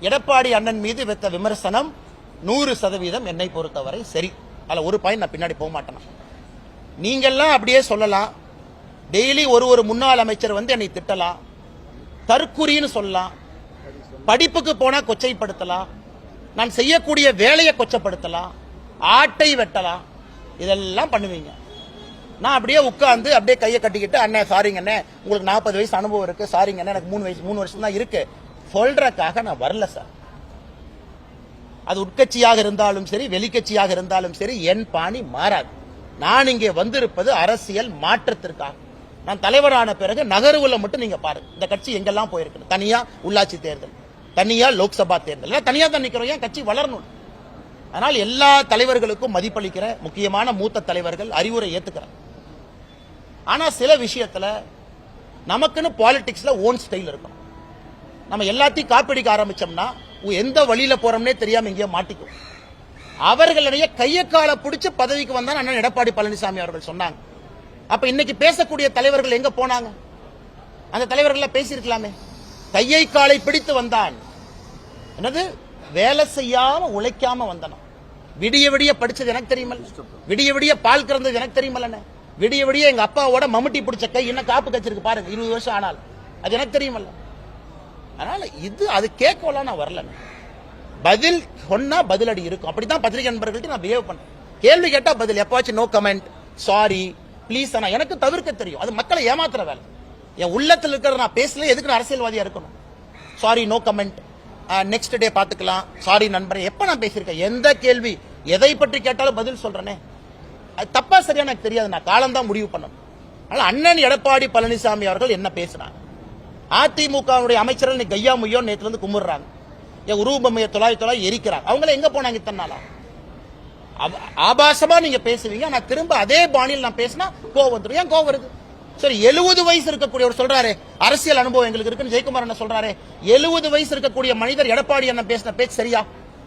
எடப்பாடி அண்ணன் மீது வைத்த விமர்சனம் 100% என்னை பொறுத்தவரை சரி. அதில் ஒரு பாயிண்ட் நான் பின்னாடி போக மாட்டேன். நீங்கள்லாம் அப்படியே சொல்லலாம், டெய்லி ஒரு முன்னாள் அமைச்சர் வந்து என்னை திட்டலாம், தற்குறின்னு சொல்லலாம், படிப்புக்கு போனா கொச்சைப்படுத்தலாம், நான் செய்யக்கூடிய வேலையை கொச்சப்படுத்தலாம், ஆட்டை வெட்டலாம், இதெல்லாம் பண்ணுவீங்க. நான் அப்படியே உட்கார்ந்து அப்படியே கையை கட்டிக்கிட்டு அண்ணே சாரிங்க அண்ணே, உங்களுக்கு 40 வயசு அனுபவம் இருக்கு, சாரிங்க அண்ணே எனக்கு 3 வருஷம் தான் இருக்கு சொல்றதுக்காக நான் வரல சார். அது உட்கட்சியாக இருந்தாலும் சரி, வெளிக்கட்சியாக இருந்தாலும் சரி, என் பாணி மாறாது. நான் இங்கே வந்திருப்பது அரசியல் மாற்றத்திற்காக. நான் தலைவரான பிறகு நகர்வுல மட்டும் நீங்க பாருங்க, இந்த கட்சி எங்கெல்லாம் போயிருக்கு. தனியா உள்ளாட்சி தேர்தல், தனியா லோக்சபா தேர்தல், தனியா தான் நிக்கிறோம். ஏன் கட்சி வளரணும். அதனால் எல்லா தலைவர்களுக்கும் மதிப்பளிக்கிற முக்கியமான மூத்த தலைவர்கள் அறிவுரை ஏத்துக்கிறாங்க. ஆனா சில விஷயத்துல நமக்குன்னு பாலிடிக்ஸ்ல ஓன் ஸ்டைல் இருக்கும். நம்ம எல்லாத்தையும் காப்பிடிக்க ஆரம்பிச்சோம்னா எந்த வழியில போறோம்னே தெரியாம இங்கே மாட்டிக்கும். அவர்களுடைய கையை காலை பிடிச்சு பதவிக்கு வந்தான் அண்ணன் எடப்பாடி பழனிசாமி அவர்கள் சொன்னாங்க. அப்ப இன்னைக்கு பேசக்கூடிய தலைவர்கள் எங்க போனாங்க? அந்த தலைவர்கள் பேசியிருக்கலாமே. கையை காலை பிடித்து வந்தான், என்னது வேலை செய்யாம உழைக்காம வந்தன. விடிய விடிய படிச்சது எனக்கு தெரியுமல்ல, விடிய விடிய பால் கறந்தது எனக்கு தெரியுமல்ல, விடிய விடிய எங்க அப்பாவோட மம்முட்டி பிடிச்ச கை இன்னும் காப்பு கச்சிருக்கு பாருங்க, 20 வருஷம் ஆனால் அது எனக்கு தெரியுமல்ல. அதனால இது அது கேட்கலாம் நான் வரல. பதில் சொன்னா பதிலடி இருக்கும். அப்படித்தான் பத்திரிகை நண்பர்கள்ட்ட நான் பிஹேவ் பண்றேன். கேள்வி கேட்டா பதில், எப்பாச்சும் நோ கமெண்ட், சாரி, பிளீஸ். ஆனா எனக்கு தவிர்க்க தெரியும், அது மக்களை ஏமாத்துற வேலை. என் உள்ளத்தில் இருக்கிற நான் பேசல, எதுக்கு நான் அரசியல்வாதியா இருக்கணும்? Sorry, no comment, next day பாத்துக்கலாம், சாரி நண்பரே. எப்ப நான் பேசியிருக்கேன்? எந்த கேள்வி எதை பற்றி கேட்டாலும் பதில் சொல்றேனே. அது தப்பா சரியா எனக்கு தெரியாது, நான் காலம் தான் முடிவு பண்ணணும். அதனால அண்ணன் எடப்பாடி பழனிசாமி அவர்கள் என்ன பேசினாங்க? அதிமுகவுடைய அமைச்சர்கள் கையா முய்யோ நேத்துல இருந்து கும்பிடுறாங்க, என் உருவமையை தொலை எரிக்கிறாங்க. அவங்கள எங்க போனாங்க இத்தனாலா? ஆபாசமா நீங்க பேசுவீங்க, நான் திரும்ப அதே பாணியில் நான் பேசினா கோவம் வந்துடும். ஏன் கோவம் வருது? சரி, 70 வயசு இருக்கக்கூடியவர் சொல்றாரு அரசியல் அனுபவம் எங்களுக்கு இருக்குன்னு ஜெயக்குமார் என்ன சொல்றாரு. 70 வயசு இருக்கக்கூடிய மனிதர் எடப்பாடி என்ன பேசின பேச்சு சரியா?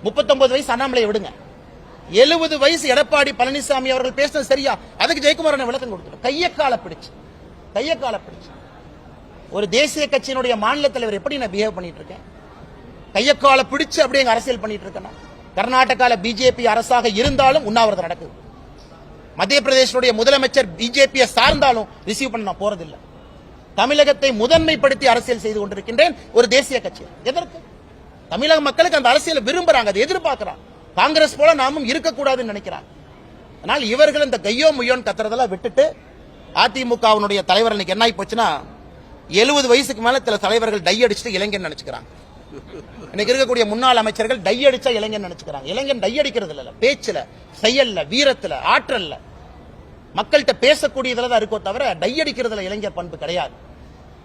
39 வயசு அண்ணாமலையை விடுங்க, 70 வயசு எடப்பாடி பழனிசாமி அவர்கள் பேசினது சரியா? அதுக்கு ஜெயக்குமார் என்ன விளக்கம் கொடுத்துரு. கையை காலை பிடிச்சு ஒரு தேசிய கட்சியினுடைய மாநில தலைவர் எப்படி நான் பிஹேவ் பண்ணிட்டு இருக்கேன்? கையக்கால பிடிச்சு அப்படியே அரசியல் பண்ணிட்டு இருக்கேன். கர்நாடகால பிஜேபி அரசாக இருந்தாலும் உண்ணாவிரதம் நடக்குது. மத்திய பிரதேசனுடைய முதலமைச்சர் பிஜேபியை சார்ந்தாலும் ரிசீவ் பண்ண நான் போறதில்லை. தமிழகத்தை முதன்மைப்படுத்தி அரசியல் செய்து கொண்டிருக்கின்றேன் ஒரு தேசிய கட்சி. எதற்கு? தமிழக மக்களுக்கு அந்த அரசியலை விரும்புறாங்க, அதை எதிர்பார்க்கிறாங்க. காங்கிரஸ் போல நாமும் இருக்கக்கூடாதுன்னு நினைக்கிறாங்க. ஆனால் இவர்கள் இந்த கையோ முய்யோன்னு கத்துறதெல்லாம் விட்டுட்டு, அதிமுகவினுடைய தலைவர் இன்னைக்கு என்ன ஆகி போச்சுன்னா, 70 வயசுக்கு மேல சில தலைவர்கள் டை அடிச்சுட்டு இளைஞன் நினைச்சுக்கிறாங்க. இன்னைக்கு இருக்கக்கூடிய முன்னாள் அமைச்சர்கள் டை அடிச்சா இளைஞன் நினைச்சுக்கிறாங்க. இளைஞன் டை அடிக்கிறது இல்ல, பேச்சுல, செயல்ல, வீரத்துல, ஆற்றல்ல, மக்கள்கிட்ட பேசக்கூடியதுல தான் இருக்கோ தவிர டை அடிக்கிறதுல இளைஞர் பண்பு கிடையாது.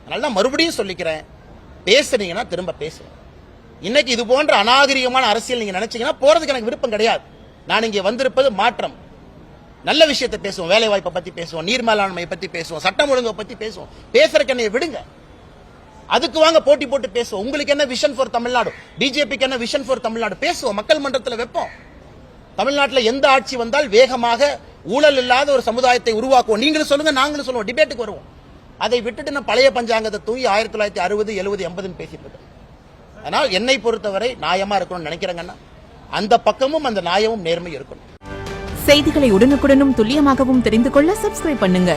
அதனால மறுபடியும் சொல்லிக்கிறேன், பேசுனீங்கன்னா திரும்ப பேசுறேன். இன்னைக்கு இது போன்ற அநாகரிகமான அரசியல் நீங்க நினைச்சீங்கன்னா போறதுக்கு எனக்கு விருப்பம் கிடையாது. நான் இங்கே வந்திருப்பது மாற்றம். நல்ல விஷயத்தை பேசுவோம், வேலை வாய்ப்பை பத்தி பேசுவோம், நீர் மேலாண்மை பத்தி பேசுவோம், சட்டம் ஒழுங்கை பத்தி பேசுவோம். பேசுறதுக்கு என்னைய விடுங்க, அதுக்கு வாங்க போட்டி போட்டு பேசுவோம். உங்களுக்கு என்ன விஷன் ஃபார் தமிழ்நாடு, பிஜேபிக்கு என்ன விஷன் ஃபார் தமிழ்நாடு பேசுவோம், மக்கள் மன்றத்தில் வைப்போம். தமிழ்நாட்டில் எந்த ஆட்சி வந்தால் வேகமாக ஊழல் இல்லாத ஒரு சமுதாயத்தை உருவாக்குவோம். நீங்களும் சொல்லுங்க, நாங்களும் சொல்லுவோம், டிபேட்டுக்கு வருவோம். அதை விட்டுட்டு நான் பழைய பஞ்சாங்கத்தை தூங்கி 1960, 70, 80 பேசிட்டு இருக்கேன். அதனால் என்னை பொறுத்தவரை நியாயமா இருக்கணும்னு நினைக்கிறேங்கன்னா அந்த பக்கமும் அந்த நியாயமும் நேர்மை இருக்கணும். செய்திகளை உடனுக்குடனும் துல்லியமாகவும் தெரிந்து கொள்ள சப்ஸ்கிரைப் பண்ணுங்க.